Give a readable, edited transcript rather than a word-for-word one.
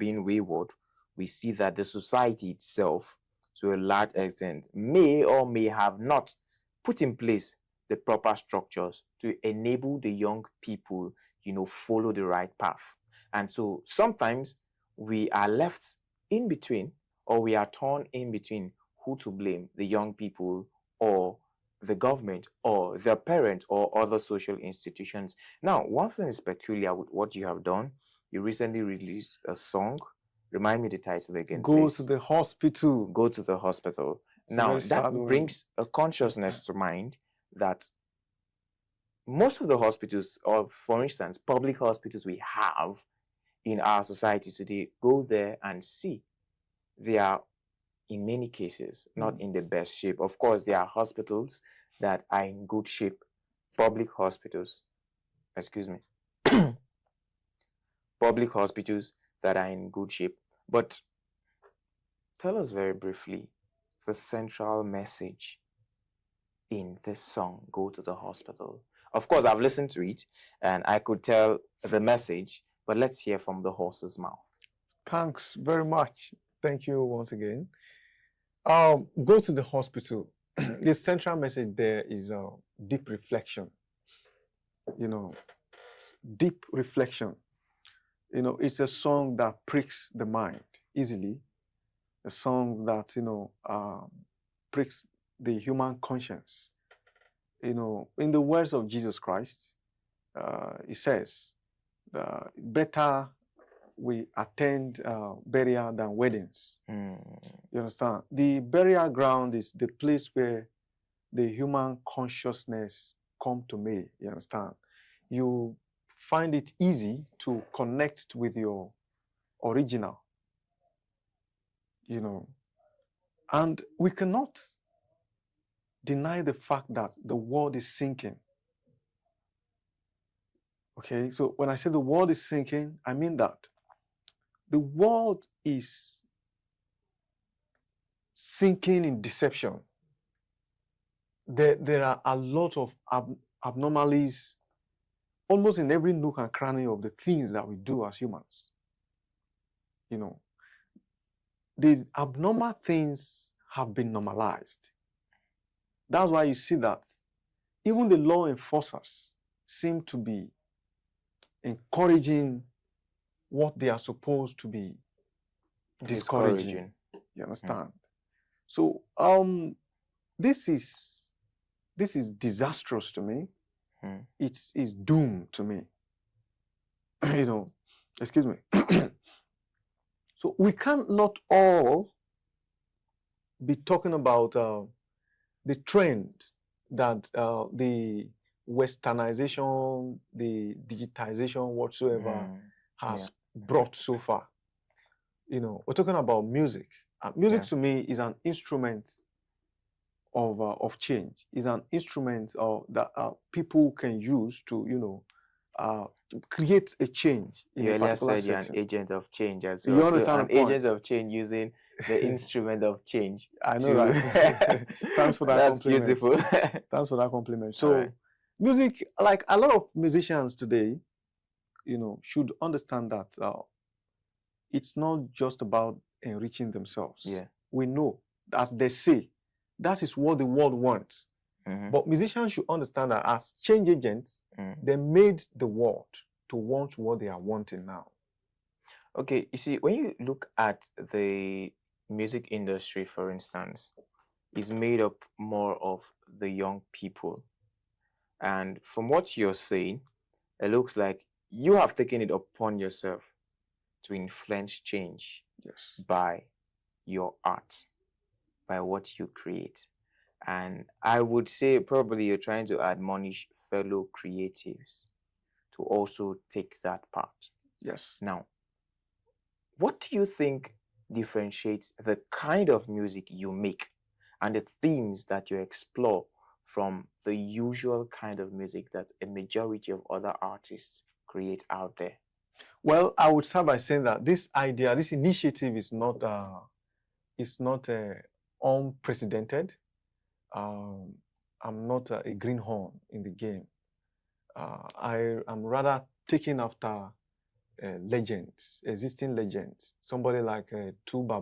being wayward, we see that the society itself, to a large extent, may or may have not put in place the proper structures to enable the young people, follow the right path. And so sometimes we are left in between, or we are torn in between who to blame, the young people or the government or the parent or other social institutions. Now, one thing is peculiar with what you have done. You recently released a song. Remind me the title again, Go please. to the hospital. Go to the hospital. It's a Now, very sad that one. brings a consciousness to mind that most of the hospitals, or for instance, public hospitals we have in our society today, go there and see. They are, in many cases, not in the best shape. Of course, there are hospitals that are in good shape, public hospitals, excuse me, public hospitals that are in good shape. But tell us very briefly the central message in this song, Go to the Hospital. Of course, I've listened to it and I could tell the message, but let's hear from the horse's mouth. Thanks very much. Thank you once again. Go to the hospital. The central message there is deep reflection. Deep reflection. It's a song that pricks the mind easily. A song that pricks the human conscience. In the words of Jesus Christ, he says, better we attend burial than weddings. You understand? The burial ground is the place where the human consciousness come to me. You understand? You find it easy to connect with your original. And we cannot deny the fact that the world is sinking. Okay, so when I say the world is sinking, I mean that the world is sinking in deception. There are a lot of abnormalities almost in every nook and cranny of the things that we do as humans. The abnormal things have been normalized. That's why you see that even the law enforcers seem to be encouraging what they are supposed to be discouraging. You understand? So this is disastrous to me. It's doomed to me. Excuse me. So we can't not all be talking about the trend that the westernization, the digitization whatsoever has brought so far. We're talking about music. Music to me is an instrument of change. Is an instrument that people can use to create a change in a particular setting. You're an agent of change as well. You understand an agent of change using the instrument of change. I know, right? Thanks for that That's compliment. Beautiful. Thanks for that compliment. So, music, like a lot of musicians today, should understand that it's not just about enriching themselves. Yeah. We know, as they say, that is what the world wants. But musicians should understand that as change agents, they made the world to want what they are wanting now. Okay, you see, when you look at the music industry, for instance, is made up more of the young people. And from what you're saying, it looks like you have taken it upon yourself to influence change by your art, by what you create. And I would say probably you're trying to admonish fellow creatives to also take that part. Yes. Now, what do you think differentiates the kind of music you make and the themes that you explore from the usual kind of music that a majority of other artists create out there? Well, I would start by saying that this idea, this initiative is not unprecedented. I'm not a greenhorn in the game. I am rather taking after legends, existing legends, somebody like Tuba